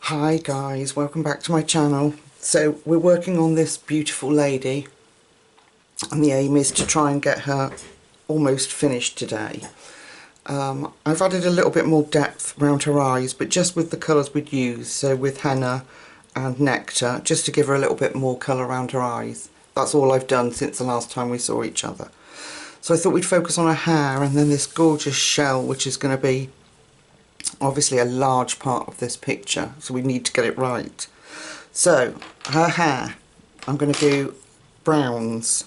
Hi guys, welcome back to my channel. So we're working on this beautiful lady and the aim is to try and get her almost finished today. I've added a little bit more depth around her eyes, but just with the colours we'd use, so with henna and nectar, just to give her a little bit more colour around her eyes. That's all I've done since the last time we saw each other. So I thought we'd focus on her hair and then this gorgeous shell, which is going to be obviously a large part of this picture, so we need to get it right. So her hair, I'm going to do browns.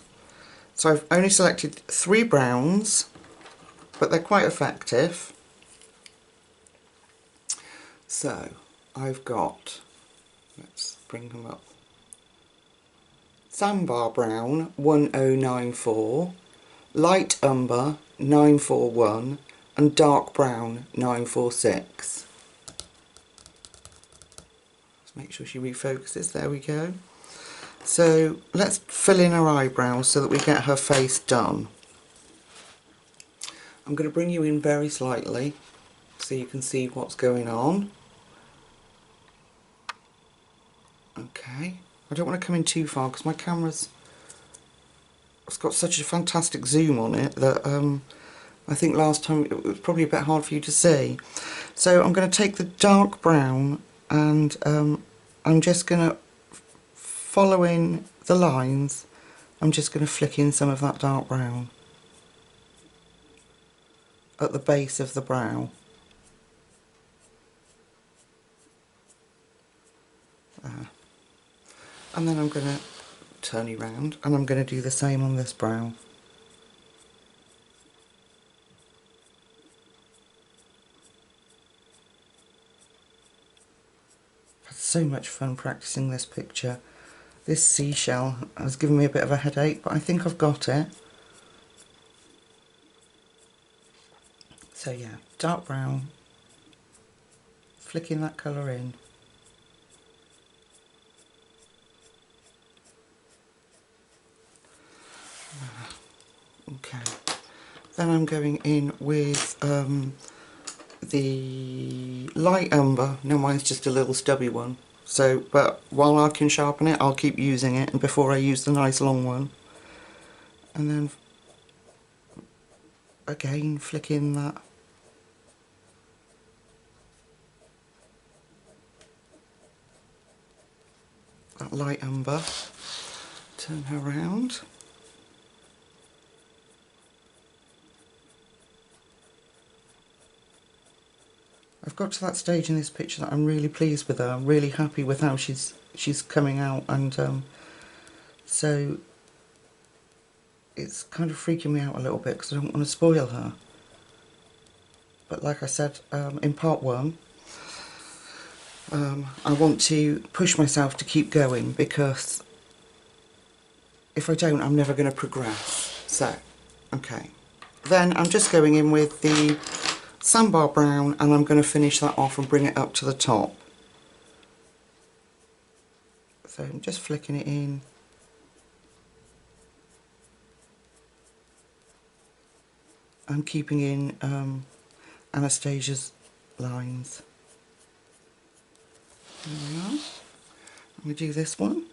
So I've only selected 3 browns, but they're quite effective. So I've got, let's bring them up, Sambar Brown 1094, Light Umber 941 and Dark Brown 946. Let's make sure she refocuses, there we go. So let's fill in her eyebrows so that we get her face done. I'm going to bring you in very slightly so you can see what's going on. Okay, I don't want to come in too far because my camera's got such a fantastic zoom on it that I think last time it was probably a bit hard for you to see. So I'm going to take the dark brown and I'm just going to follow in the lines. I'm just going to flick in some of that dark brown at the base of the brow. There. And then I'm going to turn you round and I'm going to do the same on this brow. I've had so much fun practicing this picture. This seashell has given me a bit of a headache, but I think I've got it. So yeah, dark brown, flicking that colour in. Okay, then I'm going in with the light umber. Now mine's just a little stubby one, so but while I can sharpen it I'll keep using it, and before I use the nice long one. And then again flick in that light umber, turn her around. I've got to that stage in this picture that I'm really pleased with her. I'm really happy with how she's coming out, and so it's kind of freaking me out a little bit because I don't want to spoil her. But like I said in part 1, I want to push myself to keep going, because if I don't I'm never going to progress. So okay, then I'm just going in with the Sambar Brown and I'm going to finish that off and bring it up to the top. So I'm just flicking it in. I'm keeping in Anastasia's lines. There we are. I'm going to do this one.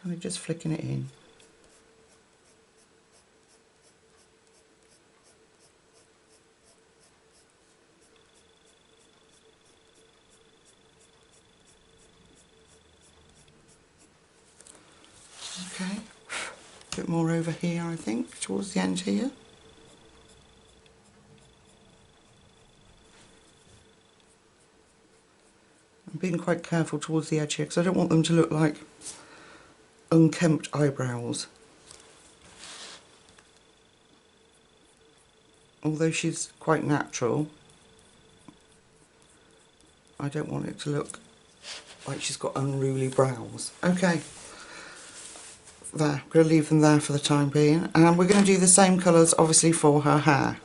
Kind of just flicking it in. Okay, a bit more over here I think, towards the end here. I'm being quite careful towards the edge here because I don't want them to look like unkempt eyebrows. Although she's quite natural, I don't want it to look like she's got unruly brows. Okay. There, I'm going to leave them there for the time being, and we're going to do the same colours obviously for her hair.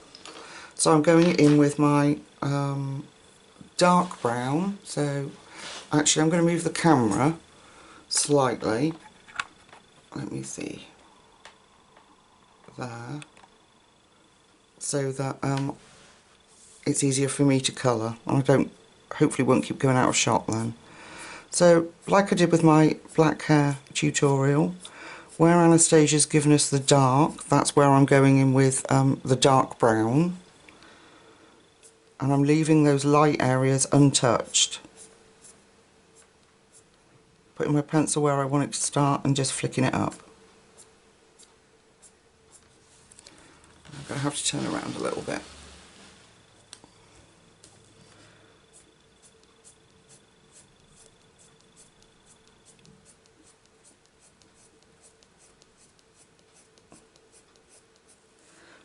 So I'm going in with my dark brown. So actually I'm going to move the camera slightly, let me see, there, so that it's easier for me to colour, and I hopefully won't keep going out of shot then. So, like I did with my black hair tutorial, where Anastasia's given us the dark, that's where I'm going in with the dark brown, and I'm leaving those light areas untouched. Putting my pencil where I want it to start and just flicking it up. I'm going to have to turn around a little bit.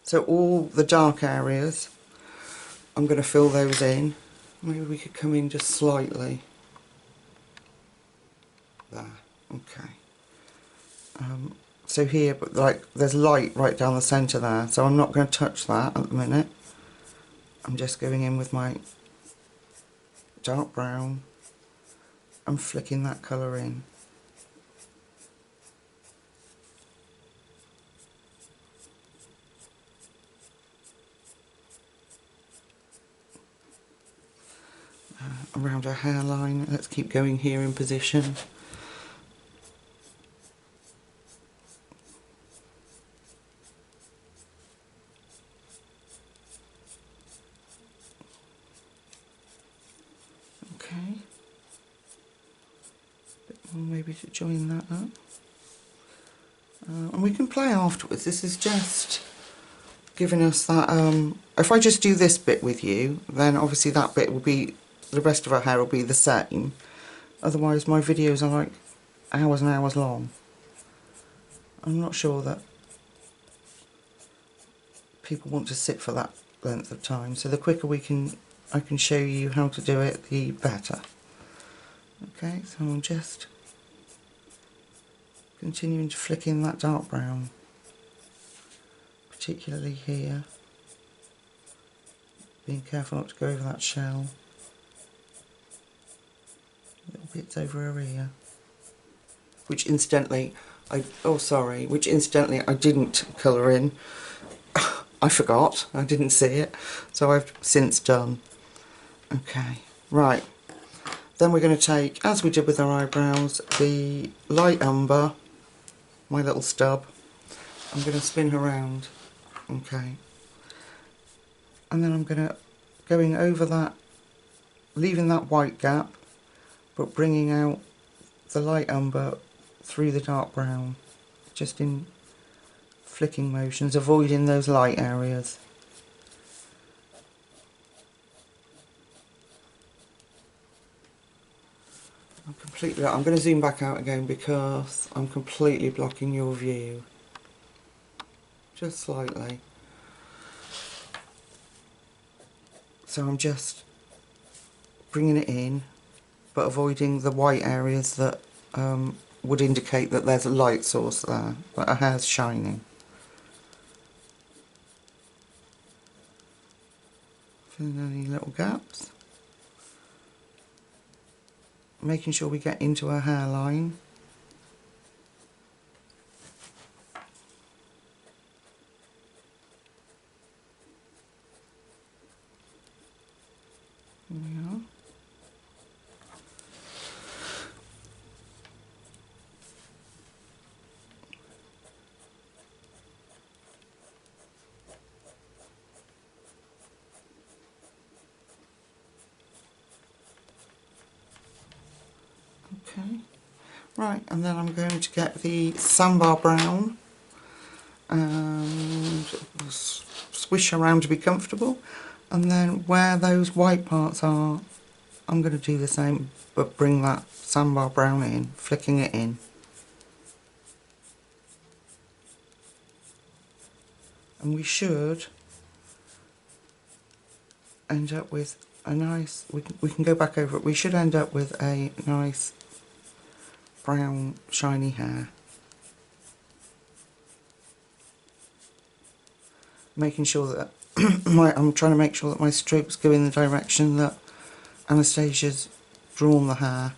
So all the dark areas, I'm going to fill those in. Maybe we could come in just slightly. There, okay. So here, but like there's light right down the centre there, so I'm not going to touch that at the minute. I'm just going in with my dark brown and flicking that colour in. Around her hairline, let's keep going here in position. Okay, a bit more maybe to join that up. And we can play afterwards. This is just giving us that, if I just do this bit with you, then obviously that bit will be, the rest of our hair will be the same. Otherwise my videos are like hours and hours long. I'm not sure that people want to sit for that length of time, so the quicker I can show you how to do it, the better. Okay, so I'm just continuing to flick in that dark brown, particularly here, being careful not to go over that shell. Little bits over her ear, which incidentally I didn't colour in. I forgot, I didn't see it, so I've since done. Okay, right, then we're going to take, as we did with our eyebrows, the light umber, my little stub. I'm going to spin her around, okay, and then I'm going over that, leaving that white gap, but bringing out the light umber through the dark brown, just in flicking motions, avoiding those light areas. I'm going to zoom back out again because I'm completely blocking your view, just slightly. So I'm just bringing it in, but avoiding the white areas that would indicate that there's a light source there, but her hair's shining. Filling any little gaps. Making sure we get into her hairline. There we are. Okay, right, and then I'm going to get the sambar brown and swish around to be comfortable, and then where those white parts are, I'm going to do the same, but bring that sambar brown in, flicking it in. And we should end up with a nice, we can go back over it, we should end up with a nice brown shiny hair. Making sure that I'm trying to make sure that my strokes go in the direction that Anastasia's drawn the hair.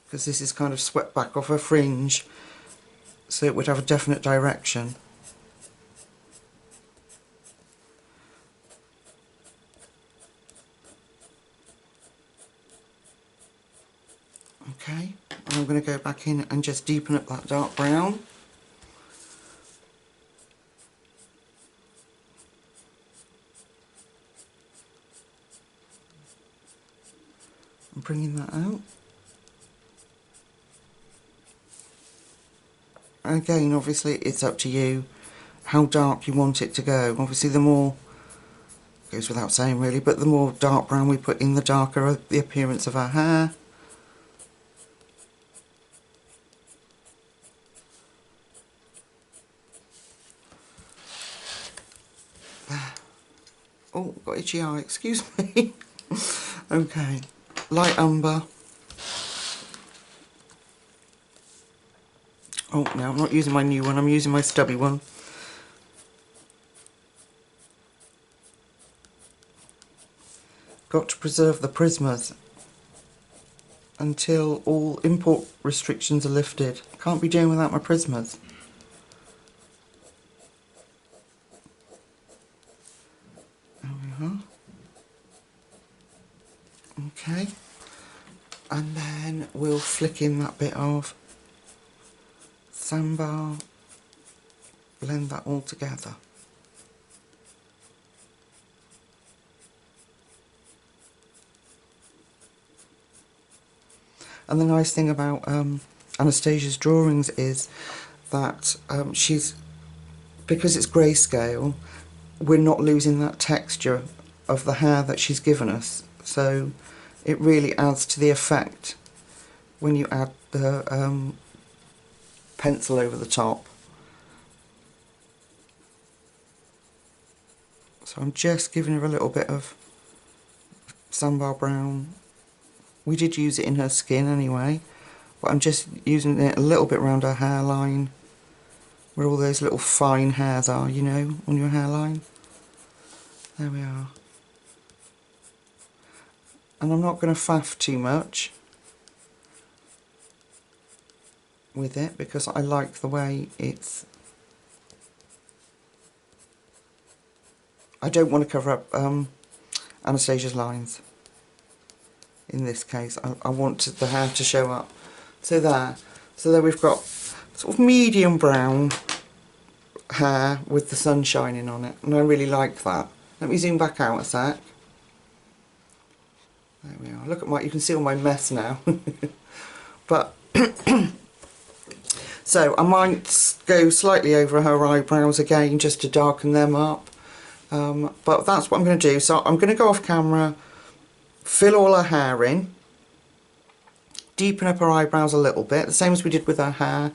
Because this is kind of swept back off her fringe. so it would have a definite direction. Okay, and I'm going to go back in and just deepen up that dark brown. I'm bringing that out. And again, obviously it's up to you how dark you want it to go. Obviously the more, goes without saying really, but the more dark brown we put in, the darker the appearance of our hair. Oh, got itchy eye, excuse me. Okay, light umber. Oh no, I'm not using my new one, I'm using my stubby one. Got to preserve the Prismas until all import restrictions are lifted. Can't be doing without my Prismas. There we are. Okay, and then we'll flick in that bit of sandbar, blend that all together. And the nice thing about Anastasia's drawings is that because it's grayscale, we're not losing that texture of the hair that she's given us. So it really adds to the effect when you add the pencil over the top. So I'm just giving her a little bit of sandbar brown. We did use it in her skin anyway, but I'm just using it a little bit around her hairline, where all those little fine hairs are, you know, on your hairline. There we are. And I'm not going to faff too much with it because I like the way it's... I don't want to cover up Anastasia's lines. In this case, I want the hair to show up. So there we've got sort of medium brown hair with the sun shining on it, and I really like that. Let me zoom back out a sec. There we are. Look at you can see all my mess now. But so I might go slightly over her eyebrows again just to darken them up. But that's what I'm going to do. So I'm going to go off camera, fill all her hair in, deepen up her eyebrows a little bit, the same as we did with her hair,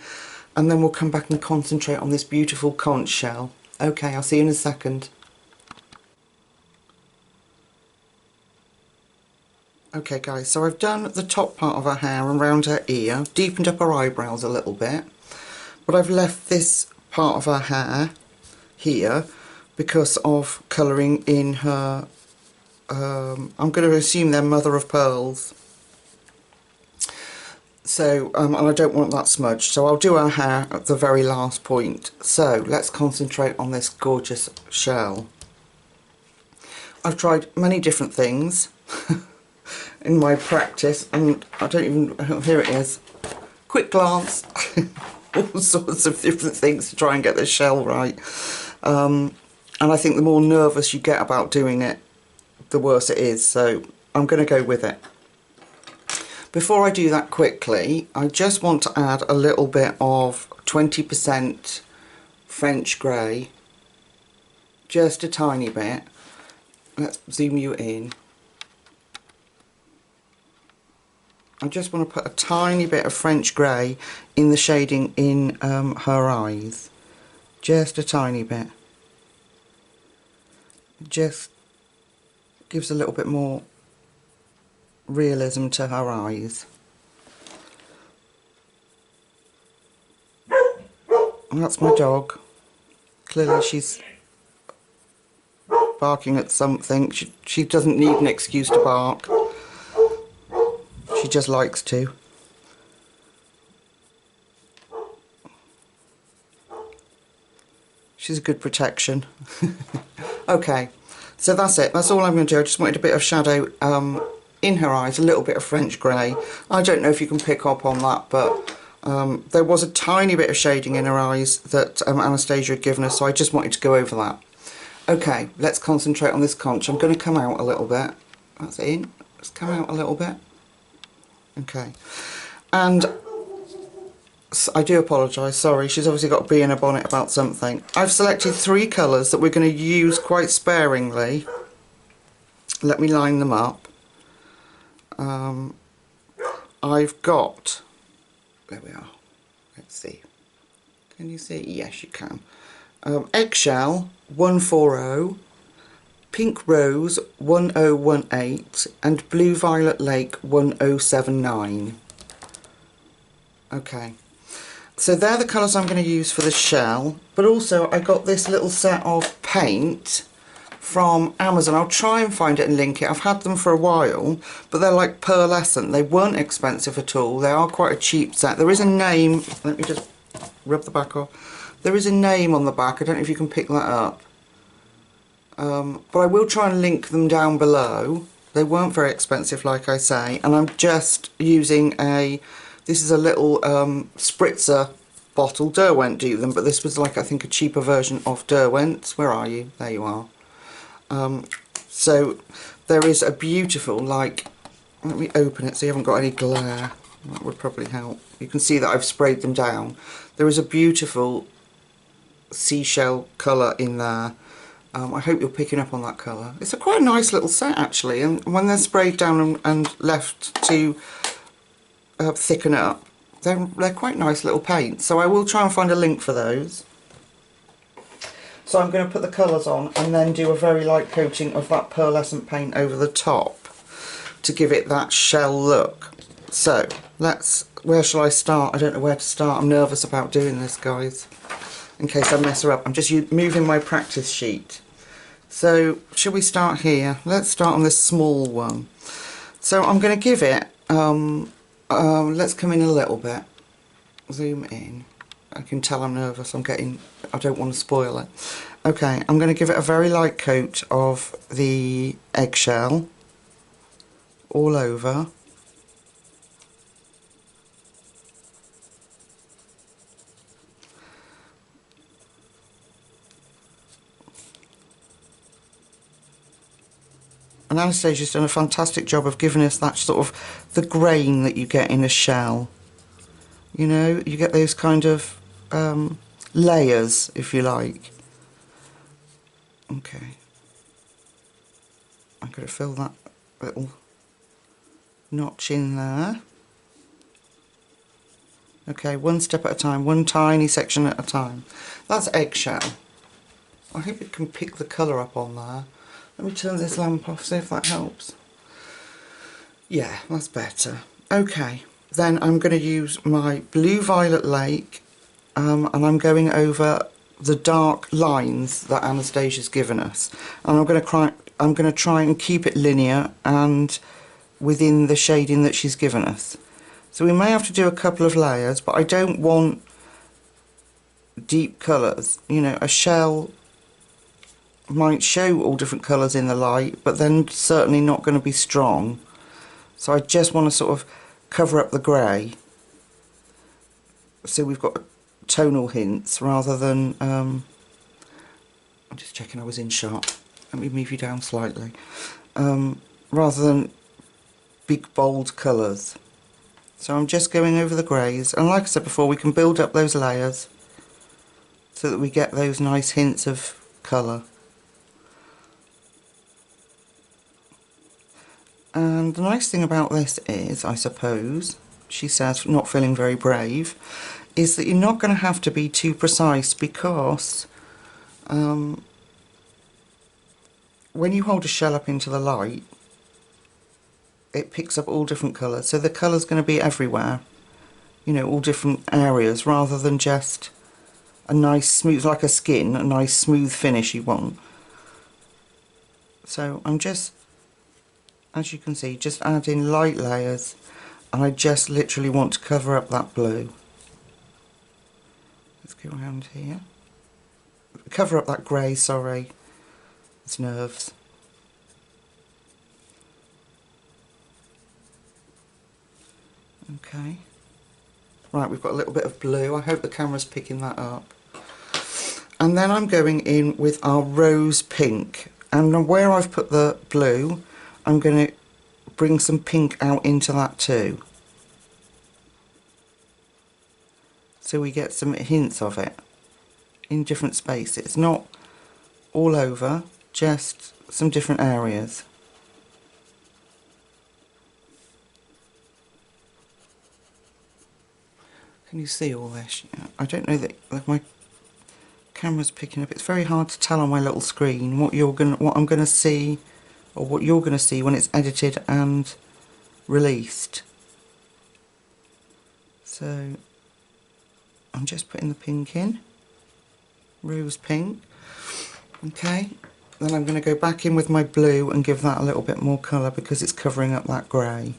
and then we'll come back and concentrate on this beautiful conch shell. Okay, I'll see you in a second. Okay guys, so I've done the top part of her hair and around her ear, deepened up her eyebrows a little bit, but I've left this part of her hair here because of colouring in her I'm going to assume they're mother of pearls. So, and I don't want that smudged, so I'll do our hair at the very last point. So, let's concentrate on this gorgeous shell. I've tried many different things in my practice, and I don't even, here it is, quick glance, all sorts of different things to try and get this shell right. And I think the more nervous you get about doing it, the worse it is, so I'm going to go with it. Before I do that quickly, I just want to add a little bit of 20% French grey, just a tiny bit. Let's zoom you in. I just want to put a tiny bit of French grey in the shading in her eyes, just a tiny bit. Just gives a little bit more realism to her eyes. And that's my dog. Clearly she's barking at something. She doesn't need an excuse to bark. She just likes to. She's a good protection. Okay, so that's it. That's all I'm going to do. I just wanted a bit of shadow in her eyes, a little bit of French grey. I don't know if you can pick up on that, but there was a tiny bit of shading in her eyes that Anastasia had given us, so I just wanted to go over that. Okay, let's concentrate on this conch. I'm going to come out a little bit. That's in. Let's come out a little bit. Okay, and I do apologise, sorry, she's obviously got a bee in her bonnet about something. I've selected 3 colours that we're going to use quite sparingly. Let me line them up. I've got, there we are, let's see, can you see? Yes you can. Eggshell 140, Pink Rose 1018 and Blue Violet Lake 1079. Okay. So they're the colours I'm going to use for the shell, but also I got this little set of paint from Amazon. I'll try and find it and link it. I've had them for a while, but they're like pearlescent. They weren't expensive at all. They are quite a cheap set. There is a name, let me just rub the back off. There is a name on the back, I don't know if you can pick that up. But I will try and link them down below. They weren't very expensive, like I say, and I'm just using this is a little spritzer bottle. Derwent do them, but this was like, I think, a cheaper version of Derwent's. Where are you? There you are. So there is a beautiful, like, let me open it so you haven't got any glare. That would probably help. You can see that I've sprayed them down. There is a beautiful seashell colour in there. I hope you're picking up on that colour. It's a quite nice little set actually, and when they're sprayed down and left to thicken up, they're quite nice little paints. So I will try and find a link for those. So I'm going to put the colours on and then do a very light coating of that pearlescent paint over the top to give it that shell look. So where shall I start? I don't know where to start. I'm nervous about doing this, guys, in case I mess her up. I'm just moving my practice sheet. So shall we start here? Let's start on this small one. So I'm going to give it, let's come in a little bit, zoom in. I can tell I'm nervous, I don't want to spoil it. Okay, I'm going to give it a very light coat of the eggshell all over. And Anastasia's done a fantastic job of giving us that sort of the grain that you get in a shell. You know, you get those kind of layers, if you like. Okay. I'm going to fill that little notch in there. Okay, one step at a time, one tiny section at a time. That's eggshell. I hope you can pick the colour up on there. Let me turn this lamp off, see if that helps. Yeah, that's better. Okay, then I'm going to use my Blue Violet Lake and I'm going over the dark lines that Anastasia's given us. And I'm going to try and keep it linear and within the shading that she's given us. So we may have to do a couple of layers, but I don't want deep colours. You know, a shell might show all different colours in the light, but then certainly not going to be strong. So I just want to sort of cover up the grey, so we've got tonal hints rather than I'm just checking I was in shot. Let me move you down slightly. Rather than big bold colours. So I'm just going over the greys, and like I said before, we can build up those layers so that we get those nice hints of colour. And the nice thing about this is, I suppose, she says, not feeling very brave, is that you're not going to have to be too precise, because when you hold a shell up into the light, it picks up all different colours. So the colour's going to be everywhere, you know, all different areas, rather than just a nice smooth, like a skin, a nice smooth finish you want. So I'm just, as you can see, just adding light layers, and I just literally want to cover up that blue. Let's go around here. cover up that grey, sorry, it's nerves. Okay, right, we've got a little bit of blue. I hope the camera's picking that up. And then I'm going in with our rose pink, and where I've put the blue, I'm going to bring some pink out into that too, so we get some hints of it in different spaces, not all over, just some different areas. Can you see all this? I don't know that my camera's picking up. It's very hard to tell on my little screen what I'm gonna see, or what you're gonna see when it's edited and released. So I'm just putting the pink in, rose pink. Okay, then I'm going to go back in with my blue and give that a little bit more colour because it's covering up that grey.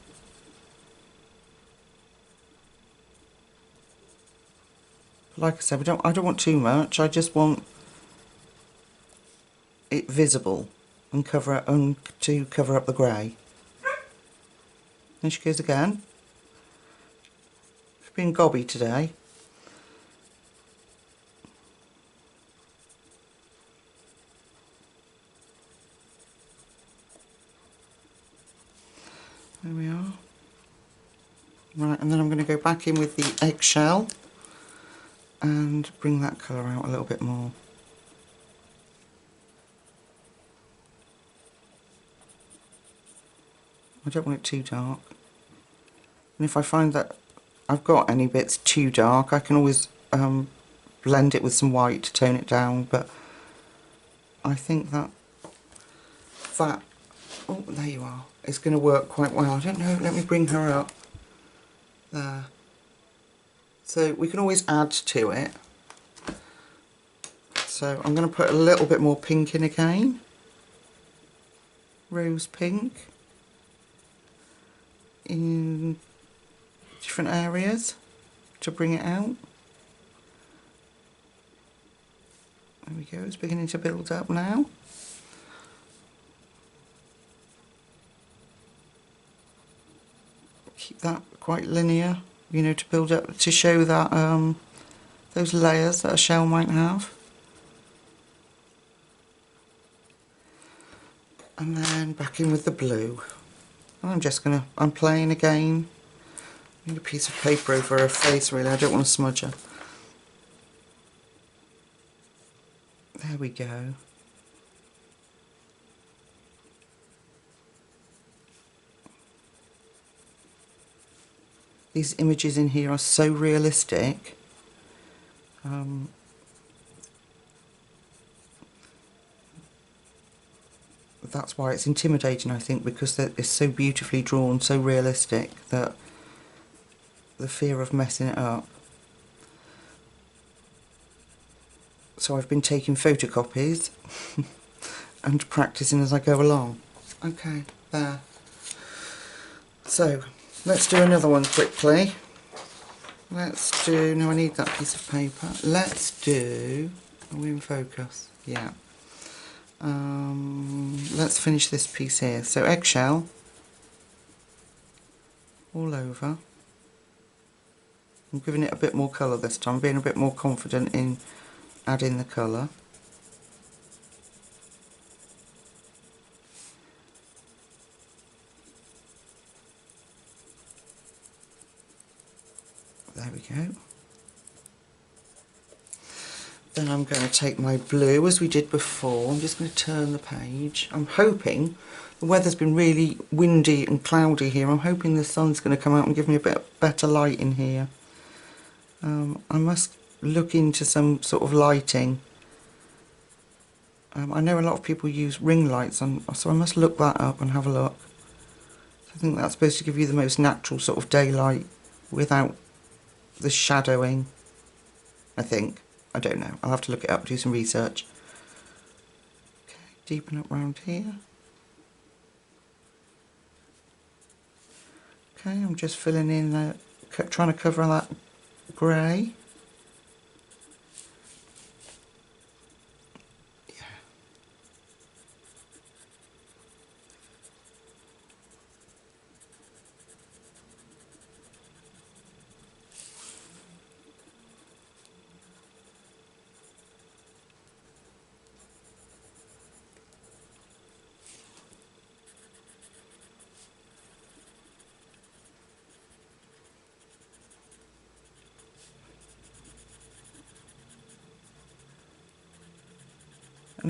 Like I said, I don't want too much. I just want it visible and to cover up the grey. There she goes again. She's been gobby today. There we are. Right, and then I'm going to go back in with the eggshell and bring that colour out a little bit more. I don't want it too dark. And if I find that I've got any bits too dark, I can always blend it with some white to tone it down, but I think that oh, there you are, it's going to work quite well. I don't know, let me bring her up. There. So we can always add to it. So I'm going to put a little bit more pink in again. Rose pink. In different areas to bring it out. There we go, it's beginning to build up now. Keep that quite linear, you know, to build up, to show that those layers that a shell might have. And then back in with the blue. And I'm playing again. I need a piece of paper over her face really, I don't want to smudge her. There we go. These images in here are so realistic. That's why it's intimidating, I think, because it's so beautifully drawn, so realistic, that the fear of messing it up. So I've been taking photocopies and practicing as I go along. Okay, there. So let's do another one quickly. Let's do, no, I need that piece of paper. Let's do, are we in focus? Yeah. Let's finish this piece here. So eggshell all over. I'm giving it a bit more colour this time, being a bit more confident in adding the colour. There we go. Then I'm going to take my blue as we did before. I'm just going to turn the page. I'm hoping, the weather's been really windy and cloudy here, I'm hoping the sun's going to come out and give me a bit better light in here. I must look into some sort of lighting. I know a lot of people use ring lights, so I must look that up and have a look. I think that's supposed to give you the most natural sort of daylight without the shadowing, I think. I don't know. I'll have to look it up, do some research. Okay, deepen up round here. Okay, I'm just filling in, trying to cover that grey.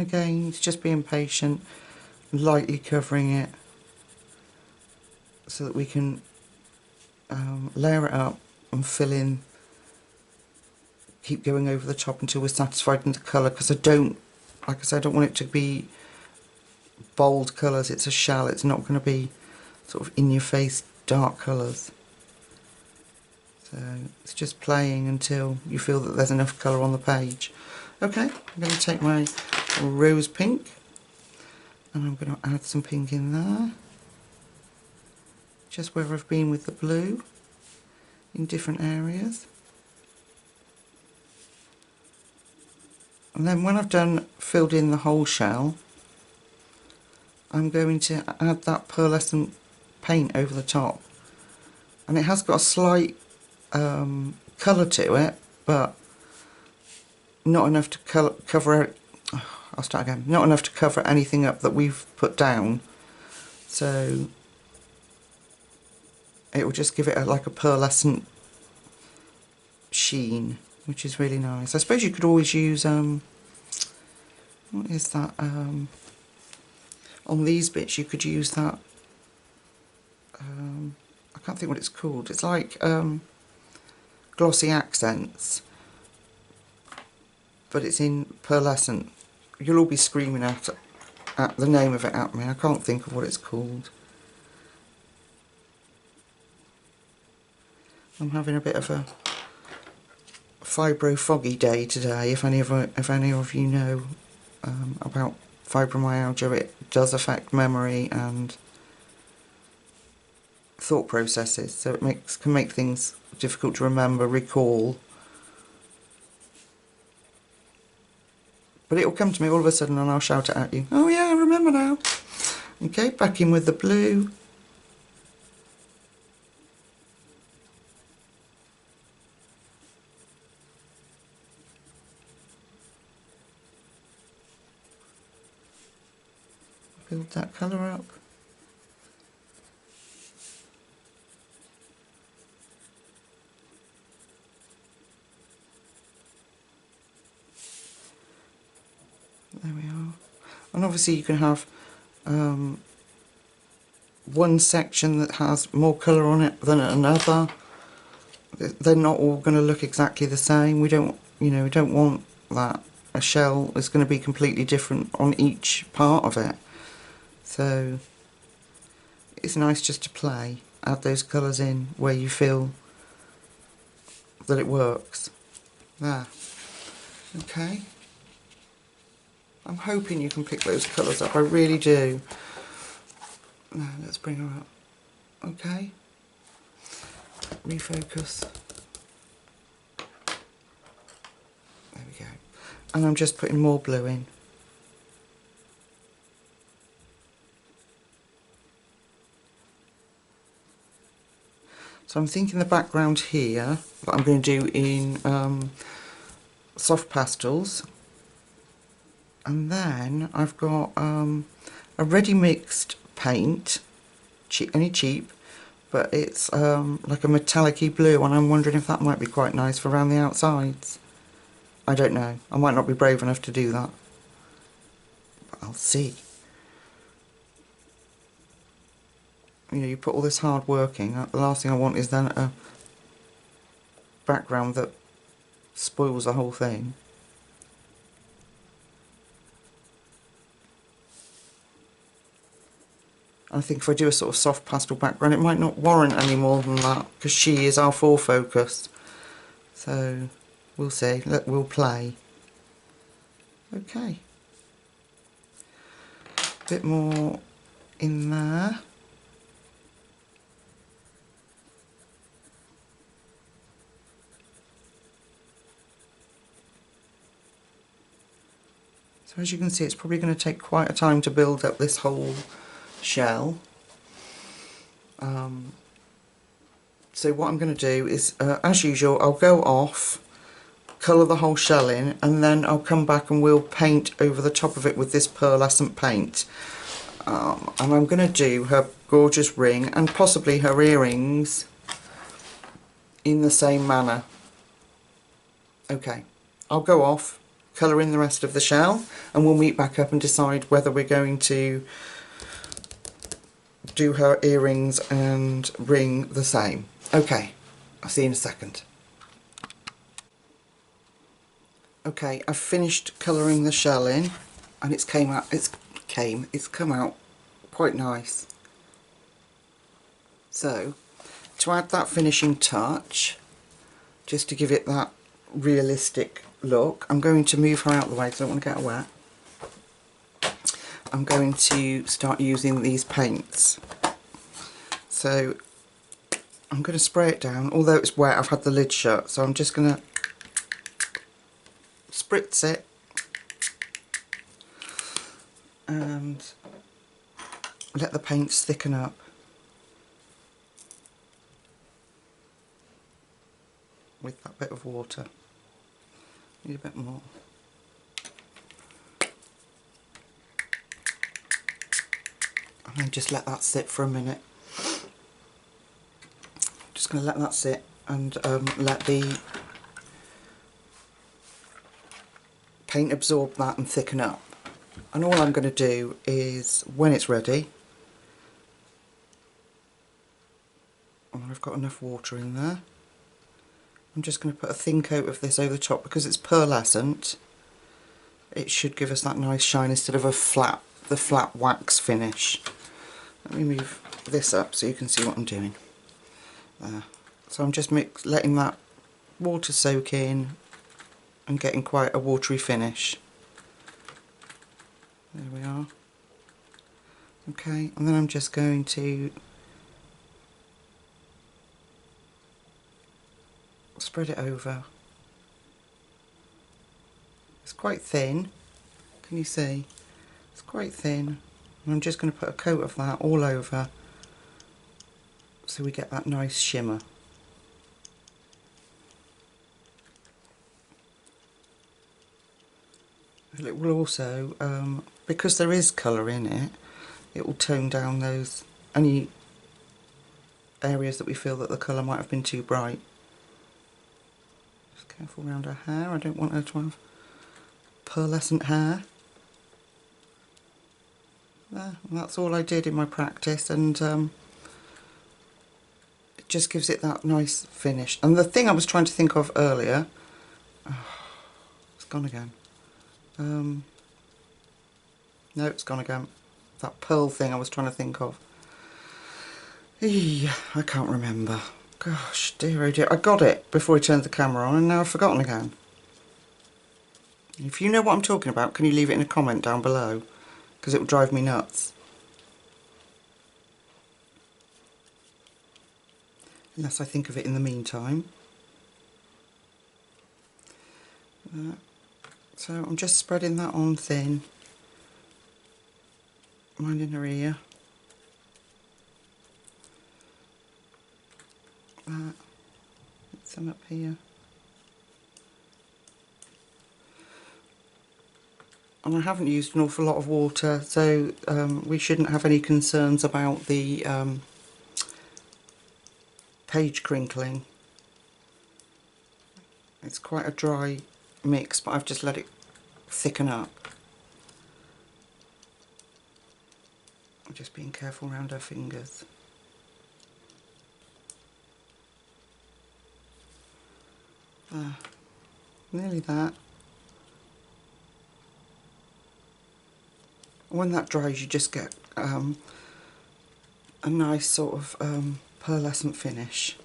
And again, it's just being patient, lightly covering it so that we can layer it up and fill in, keep going over the top until we're satisfied in the colour, because I don't, like I said, I don't want it to be bold colours. It's a shell, it's not going to be sort of in your face dark colours. So it's just playing until you feel that there's enough colour on the page. Okay, I'm going to take my rose pink and I'm going to add some pink in there, just where I've been with the blue, in different areas. And then when I've filled in the whole shell, I'm going to add that pearlescent paint over the top. And it has got a slight colour to it, but not enough to cover it. I'll start again. Not enough to cover anything up that we've put down. So it will just give it like a pearlescent sheen, which is really nice. I suppose you could always use what is that? On these bits you could use that. I can't think what it's called. It's like glossy accents, but it's in pearlescent. You'll all be screaming at the name of it at me. I can't think of what it's called. I'm having a bit of a fibro-foggy day today. If any of you know about fibromyalgia, it does affect memory and thought processes, so it can make things difficult to remember, recall. But it will come to me all of a sudden and I'll shout it at you. Oh yeah, I remember now. Okay, back in with the blue. Build that colour up. There we are. And obviously you can have one section that has more colour on it than another. They're not all going to look exactly the same. We don't want that. A shell is going to be completely different on each part of it. So it's nice just to play, add those colours in where you feel that it works. There. Okay. I'm hoping you can pick those colours up, I really do. Now let's bring her up. Okay. Refocus. There we go. And I'm just putting more blue in. So I'm thinking the background here that I'm going to do in soft pastels. And then I've got a ready mixed paint, only cheap, but it's like a metallic-y blue, and I'm wondering if that might be quite nice for around the outsides. I don't know, I might not be brave enough to do that, but I'll see. You know, you put all this hard work in, the last thing I want is then a background that spoils the whole thing. I think if I do a sort of soft pastel background, it might not warrant any more than that, because she is our full focus. So we'll see. We'll play. Okay. A bit more in there. So as you can see, it's probably going to take quite a time to build up this whole shell. So what I'm going to do is, as usual, I'll go off, colour the whole shell in, and then I'll come back and we'll paint over the top of it with this pearlescent paint. And I'm going to do her gorgeous ring and possibly her earrings in the same manner. Okay, I'll go off colour in the rest of the shell, and we'll meet back up and decide whether we're going to do her earrings and ring the same. Okay, I'll see you in a second. Okay, I've finished colouring the shell in, and it's come out quite nice. So, to add that finishing touch, just to give it that realistic look, I'm going to move her out of the way because I don't want to get her wet. I'm going to start using these paints. So I'm going to spray it down. Although it's wet, I've had the lid shut, so I'm just going to spritz it and let the paints thicken up. With that bit of water. Need a bit more. And then just let that sit for a minute. Just going to let that sit and let the paint absorb that and thicken up. And all I'm going to do is, when it's ready, and I've got enough water in there, I'm just going to put a thin coat of this over the top. Because it's pearlescent, it should give us that nice shine instead of the flat wax finish. Let me move this up so you can see what I'm doing. There. So I'm just letting that water soak in and getting quite a watery finish. There we are. Okay, and then I'm just going to spread it over. It's quite thin, can you see? It's quite thin, and I'm just going to put a coat of that all over so we get that nice shimmer. And it will also, because there is colour in it, it will tone down those any areas that we feel that the colour might have been too bright. Just careful around her hair, I don't want her to have pearlescent hair. There, and that's all I did in my practice, and it just gives it that nice finish. And the thing I was trying to think of earlier, it's gone again. No, it's gone again. That pearl thing I was trying to think of. I can't remember. Gosh, dear oh dear. I got it before I turned the camera on and now I've forgotten again. If you know what I'm talking about, can you leave it in a comment down below? Because it will drive me nuts. Unless I think of it in the meantime. So I'm just spreading that on thin. Minding her ear. Some up here. And I haven't used an awful lot of water, so we shouldn't have any concerns about the page crinkling. It's quite a dry mix, but I've just let it thicken up. I'm just being careful around her fingers. Nearly that. When that dries, you just get a nice sort of pearlescent finish.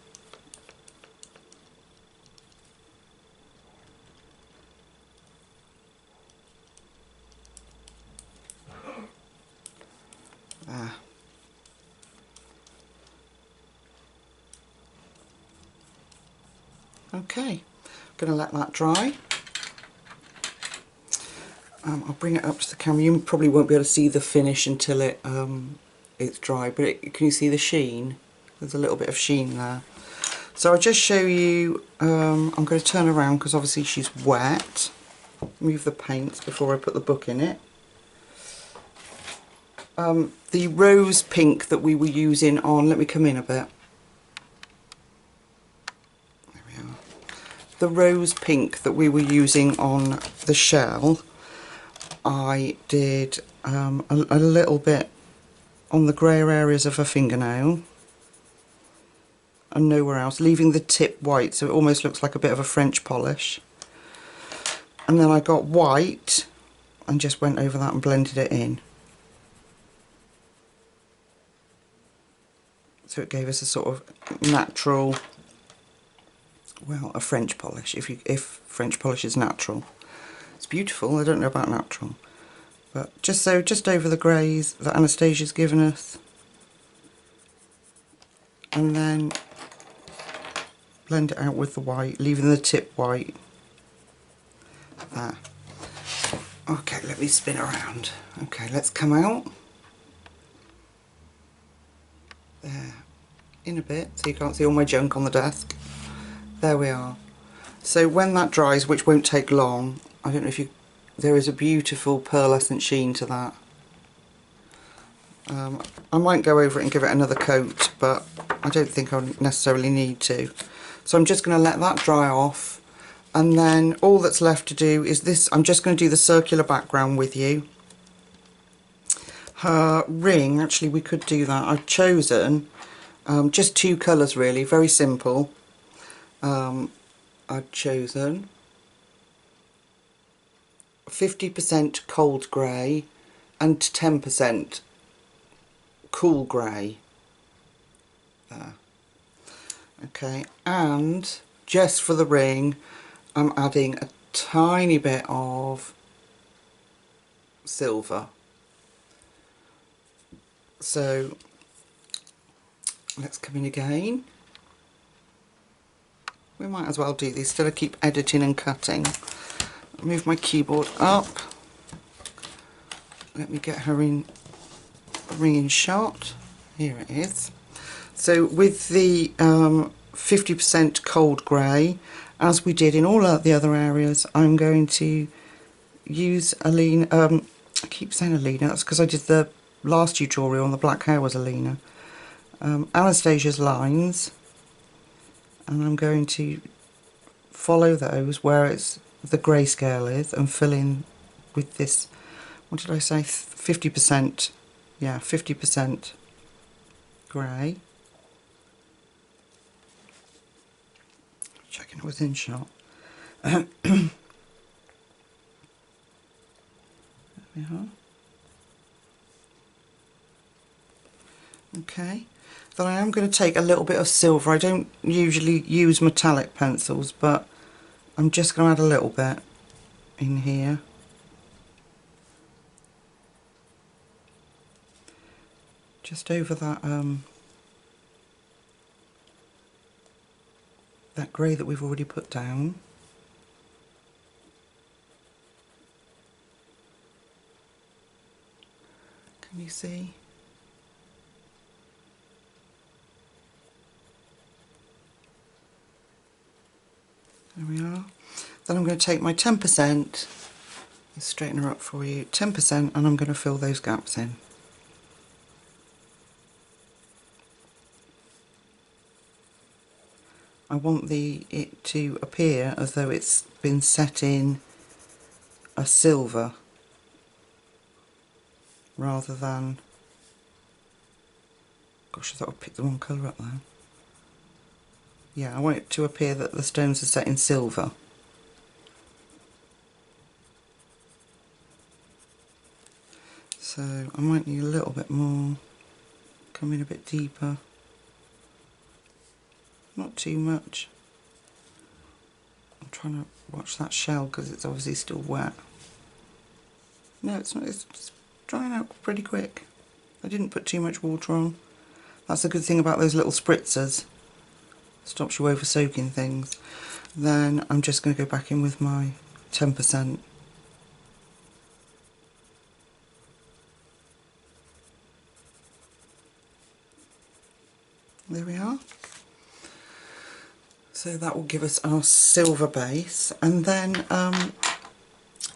Okay, I'm going to let that dry. I'll bring it up to the camera. You probably won't be able to see the finish until it's dry, but can you see the sheen? There's a little bit of sheen there. So I'll just show you, I'm going to turn around because obviously she's wet. Move the paints before I put the book in it. The rose pink that we were using on, let me come in a bit. There we are. the rose pink that we were using on the shell, I did a little bit on the greyer areas of her fingernail and nowhere else, leaving the tip white so it almost looks like a bit of a French polish. And then I got white and just went over that and blended it in. So it gave us a sort of natural, well, a French polish, if French polish is natural. It's beautiful, I don't know about natural. But just over the greys that Anastasia's given us. And then blend it out with the white, leaving the tip white. There. Okay, let me spin around. Okay, let's come out. There. In a bit, so you can't see all my junk on the desk. There we are. So when that dries, which won't take long, I don't know if you... there is a beautiful pearlescent sheen to that. I might go over it and give it another coat, but I don't think I necessarily need to. So I'm just going to let that dry off, and then all that's left to do is this. I'm just going to do the circular background with you. Her ring, actually we could do that. I've chosen just two colours really, very simple. I've chosen 50% cold grey and 10% cool grey. There. Okay, and just for the ring I'm adding a tiny bit of silver. So let's come in again. We might as well do these instead of keep editing and cutting. Move my keyboard up. Let me get her in ring in shot. Here it is. So with the 50% cold grey, as we did in all of the other areas, I'm going to use Alina. I keep saying Alina, that's because I did the last tutorial on the black hair was Alina. Anastasia's lines, and I'm going to follow those where it's the grayscale is and fill in with this, what did I say, 50%, yeah, 50% grey. Checking it was in shot. There we are. Okay, then I am going to take a little bit of silver. I don't usually use metallic pencils, but I'm just going to add a little bit in here. Just over that that grey that we've already put down. Can you see? There we are. Then I'm going to take my 10%, straighten her up for you, 10%, and I'm going to fill those gaps in. I want it to appear as though it's been set in a silver rather than, gosh, I thought I'd picked the wrong colour up there. Yeah, I want it to appear that the stones are set in silver. So I might need a little bit more, come in a bit deeper. Not too much. I'm trying to watch that shell because it's obviously still wet. No, it's not. It's drying out pretty quick. I didn't put too much water on. That's a good thing about those little spritzers. Stops you over soaking things. Then I'm just going to go back in with my 10%. There we are. So that will give us our silver base, and then I'm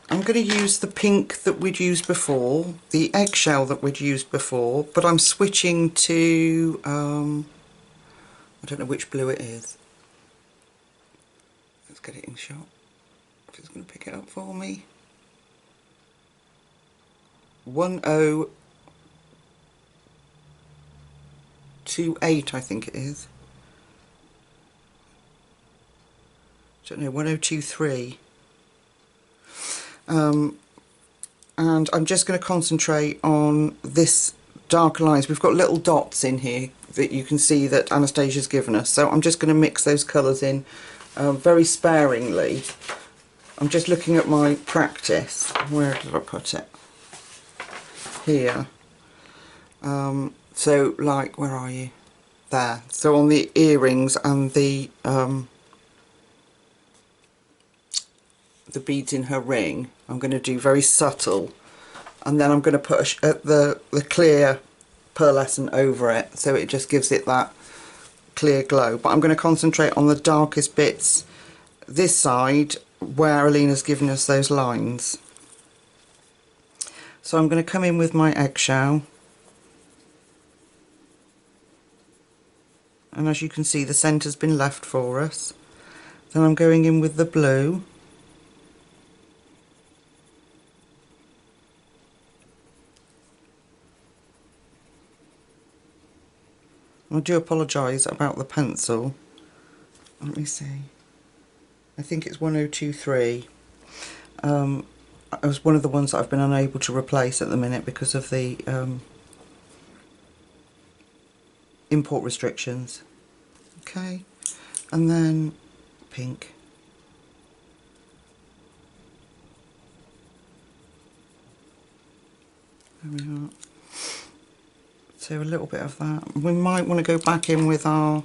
going to use the pink that we'd used before, the eggshell that we'd used before, but I'm switching to, I don't know which blue it is. Let's get it in shot. If it's going to pick it up for me. 1028, I think it is. Don't know, 1023. And I'm just going to concentrate on this darker lines. We've got little dots in here that you can see that Anastasia's given us. So I'm just going to mix those colours in very sparingly. I'm just looking at my practice. Where did I put it? Here. So like, where are you? There. So on the earrings and the beads in her ring, I'm going to do very subtle, and then I'm going to put the clear pearlescent over it, so it just gives it that clear glow. But I'm going to concentrate on the darkest bits this side where Alina's given us those lines. So I'm going to come in with my eggshell, and as you can see the centre's been left for us. Then I'm going in with the blue. I do apologise about the pencil. Let me see. I think it's 1023. It was one of the ones that I've been unable to replace at the minute because of the import restrictions. Okay, and then pink. There we are. So a little bit of that. We might want to go back in with our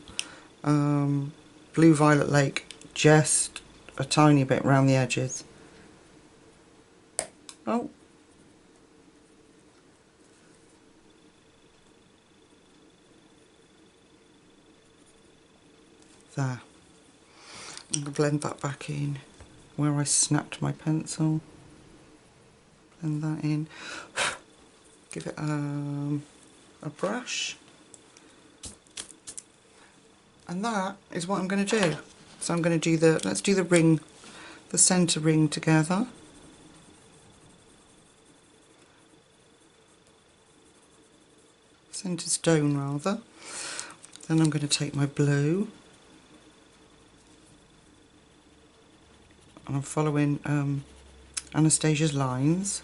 Blue Violet Lake, just a tiny bit around the edges. Oh. There. I'm going to blend that back in where I snapped my pencil. Blend that in. Give it a brush, and that is what I'm going to do. So I'm going to do let's do the ring, the centre ring together. Centre stone rather. Then I'm going to take my blue, and I'm following Anastasia's lines.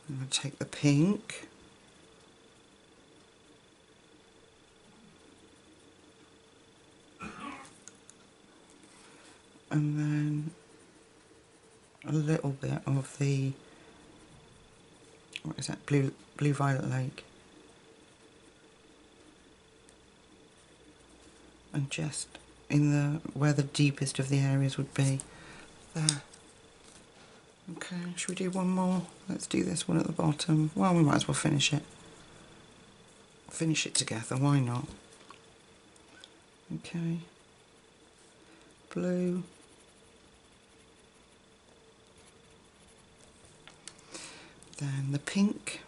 I'm going to take the pink, and then a little bit of the, what is that, Blue Violet Lake, and just in the where the deepest of the areas would be. There. Okay, should we do one more? Let's do this one at the bottom. Well, we might as well finish it. Finish it together, why not? Okay. Blue. Then the pink.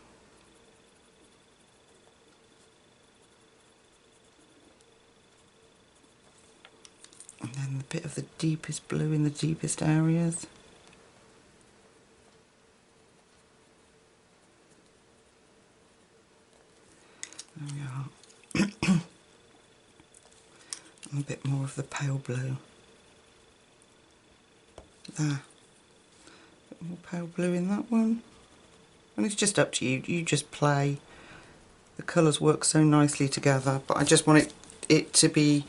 And then the bit of the deepest blue in the deepest areas. There we are. And a bit more of the pale blue. There. A bit more pale blue in that one. And it's just up to you. You just play. The colours work so nicely together, but I just want it to be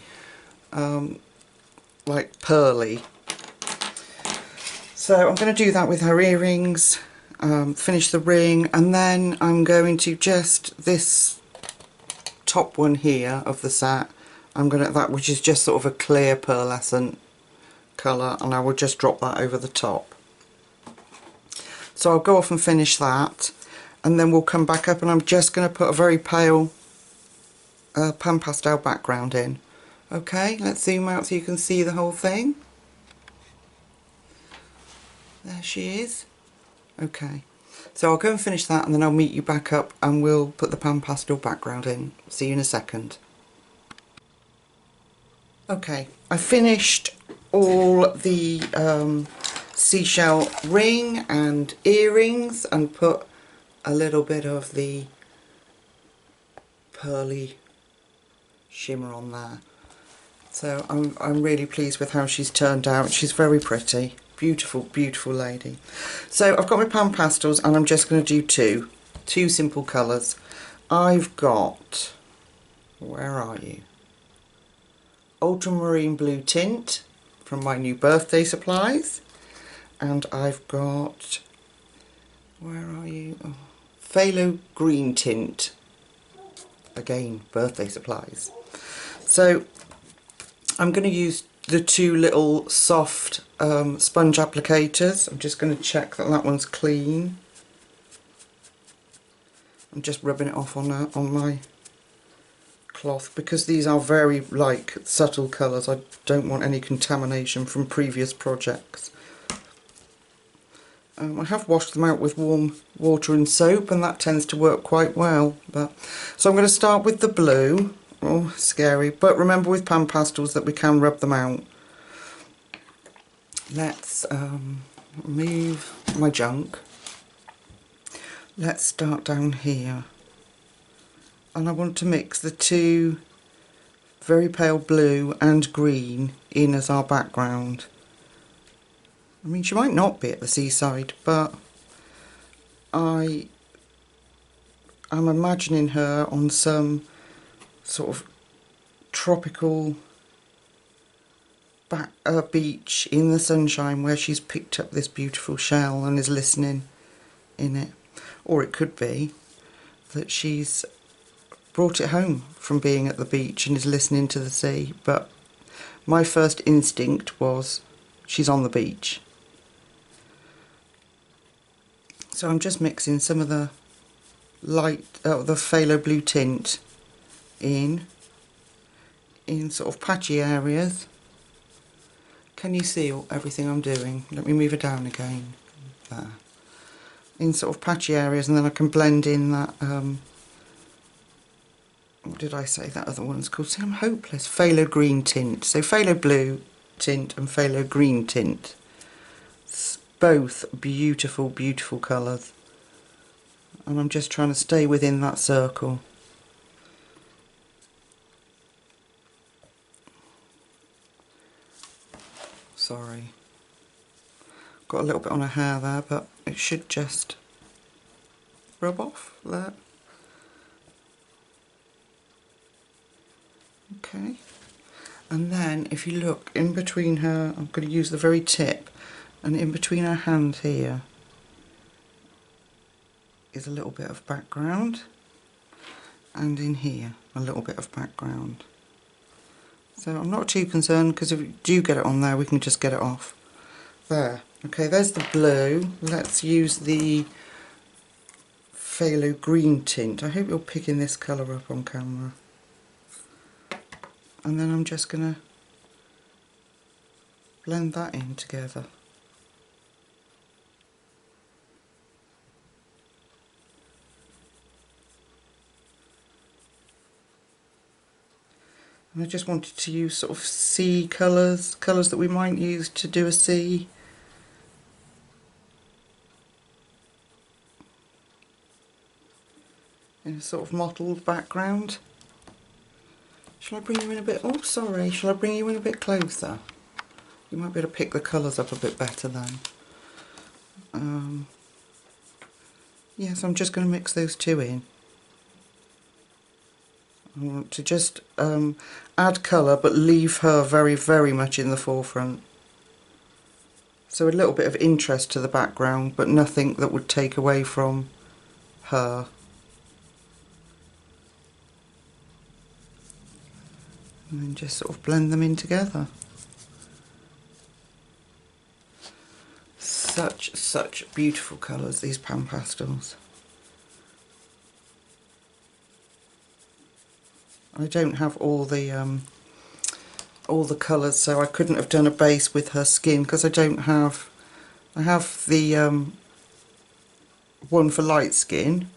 like pearly. So I'm going to do that with her earrings, finish the ring, and then I'm going to just this top one here of the set, I'm going to, that which is just sort of a clear pearlescent colour, and I will just drop that over the top. So I'll go off and finish that, and then we'll come back up, and I'm just going to put a very pale pan pastel background in. Okay, let's zoom out so you can see the whole thing. There she is. Okay, so I'll go and finish that, and then I'll meet you back up and we'll put the pan pastel background in. See you in a second. Okay, I finished all the seashell ring and earrings and put a little bit of the pearly shimmer on there. So I'm really pleased with how she's turned out. She's very pretty. Beautiful, beautiful lady. So I've got my pan pastels and I'm just going to do two simple colours. I've got, where are you? Ultramarine blue tint from my new birthday supplies. And I've got, where are you? Oh, phthalo green tint. Again, birthday supplies. So I'm going to use the two little soft sponge applicators. I'm just going to check that that one's clean. I'm just rubbing it off on my cloth because these are very like subtle colours. I don't want any contamination from previous projects. I have washed them out with warm water and soap and that tends to work quite well. So I'm going to start with the blue. Oh, scary. But remember with pan pastels that we can rub them out. Let's remove my junk. Let's start down here. And I want to mix the two very pale blue and green in as our background. I mean, she might not be at the seaside, but I am imagining her on some sort of tropical beach in the sunshine where she's picked up this beautiful shell and is listening in it. Or it could be that she's brought it home from being at the beach and is listening to the sea. But my first instinct was she's on the beach. So I'm just mixing some of the light, the phthalo blue tint in sort of patchy areas. Can you see everything I'm doing? Let me move it down again. There. In sort of patchy areas, and then I can blend in that, what did I say that other one's called? See, I'm hopeless. Phthalo green tint. So phthalo blue tint and phthalo green tint. It's both beautiful, beautiful colours. And I'm just trying to stay within that circle. Sorry. Got a little bit on her hair there, but it should just rub off there. Okay. And then if you look in between her, I'm going to use the very tip, and in between her hand here is a little bit of background, and in here a little bit of background. So I'm not too concerned because if you do get it on there we can just get it off. There. Okay, there's the blue. Let's use the phthalo green tint. I hope you're picking this colour up on camera. And then I'm just going to blend that in together. And I just wanted to use sort of sea colours, colours that we might use to do a sea. In a sort of mottled background. Shall I bring you in a bit? Oh, sorry. Shall I bring you in a bit closer? You might be able to pick the colours up a bit better then. Yes, I'm just going to mix those two in. I want to just add colour but leave her very, very much in the forefront. So a little bit of interest to the background, but nothing that would take away from her. And then just sort of blend them in together. Such beautiful colours, these pan pastels. I don't have all the colours, so I couldn't have done a base with her skin because I don't have. I have the one for light skin,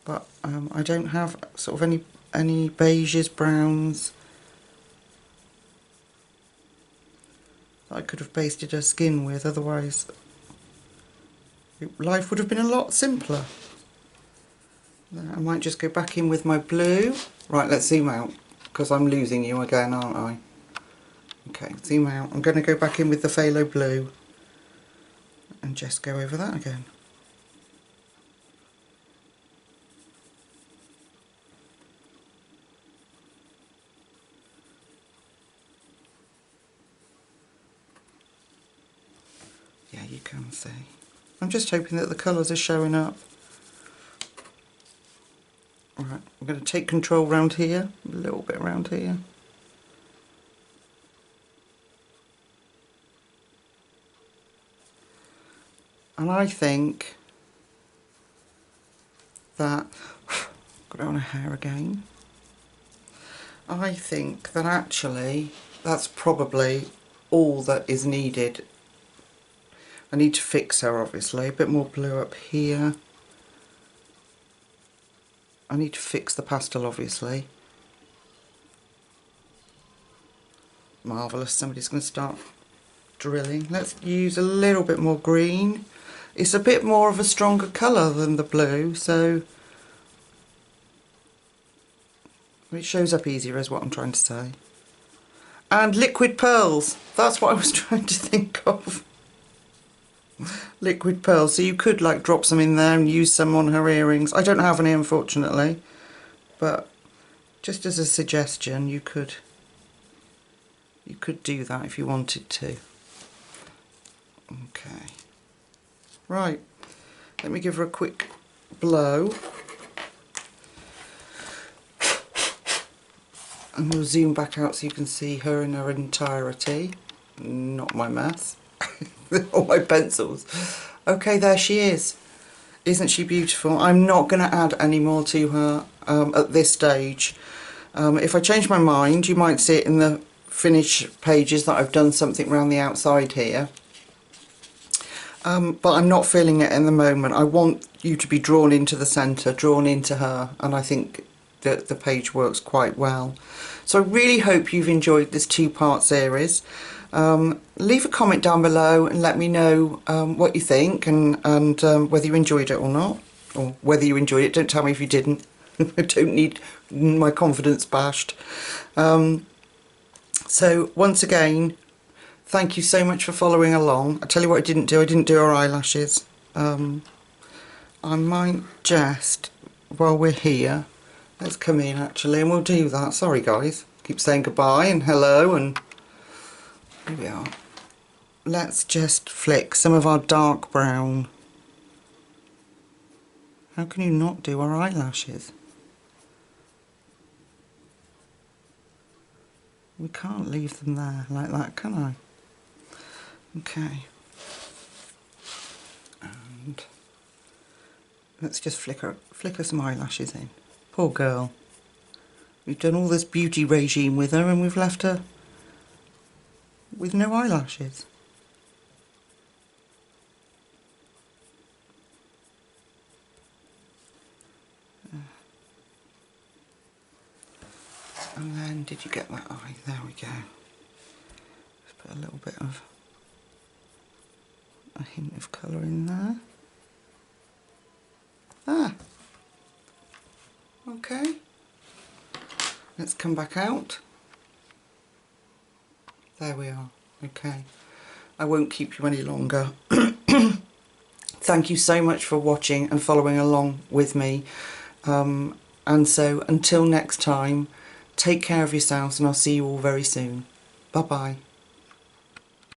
but I don't have sort of any beiges, browns, that I could have pasted her skin with, otherwise life would have been a lot simpler. I might just go back in with my blue. Right, let's zoom out, because I'm losing you again, aren't I? Okay, zoom out. I'm going to go back in with the phthalo blue and just go over that again. Yeah, you can see. I'm just hoping that the colours are showing up. Right, I'm going to take control round here, a little bit around here. And I think that, got it on her hair again. I think that actually that's probably all that is needed. I need to fix her, obviously, a bit more blue up here. I need to fix the pastel, obviously. Marvellous, somebody's going to start drilling. Let's use a little bit more green. It's a bit more of a stronger colour than the blue, so it shows up easier is what I'm trying to say. And liquid pearls, that's what I was trying to think of. Liquid pearls, so you could like drop some in there and use some on her earrings. I don't have any, unfortunately, but just as a suggestion, you could do that if you wanted to. Okay, right, let me give her a quick blow and we'll zoom back out so you can see her in her entirety, not my mess. All my pencils. Okay, there she is. Isn't she beautiful? I'm not going to add any more to her at this stage. If I change my mind, you might see it in the finish pages that I've done something around the outside here. But I'm not feeling it in the moment. I want you to be drawn into the centre, drawn into her, and I think that the page works quite well. So I really hope you've enjoyed this two-part series. Leave a comment down below and let me know what you think and whether you enjoyed it or not, or whether you enjoyed it. Don't tell me if you didn't. I don't need my confidence bashed. So once again, thank you so much for following along. I tell you what I didn't do her eyelashes. I might just, while we're here, let's come in actually and we'll do that. Sorry guys, keep saying goodbye and hello, and here we are. Let's just flick some of our dark brown. How can you not do our eyelashes? We can't leave them there like that, can I? Okay. And let's just flicker some eyelashes in. Poor girl. We've done all this beauty regime with her and we've left her with no eyelashes. And then, did you get that eye? There we go. Just put a little bit of a hint of colour in there. Ah. Okay. Let's come back out. There we are. Okay. I won't keep you any longer. Thank you so much for watching and following along with me. And so until next time, take care of yourselves and I'll see you all very soon. Bye bye.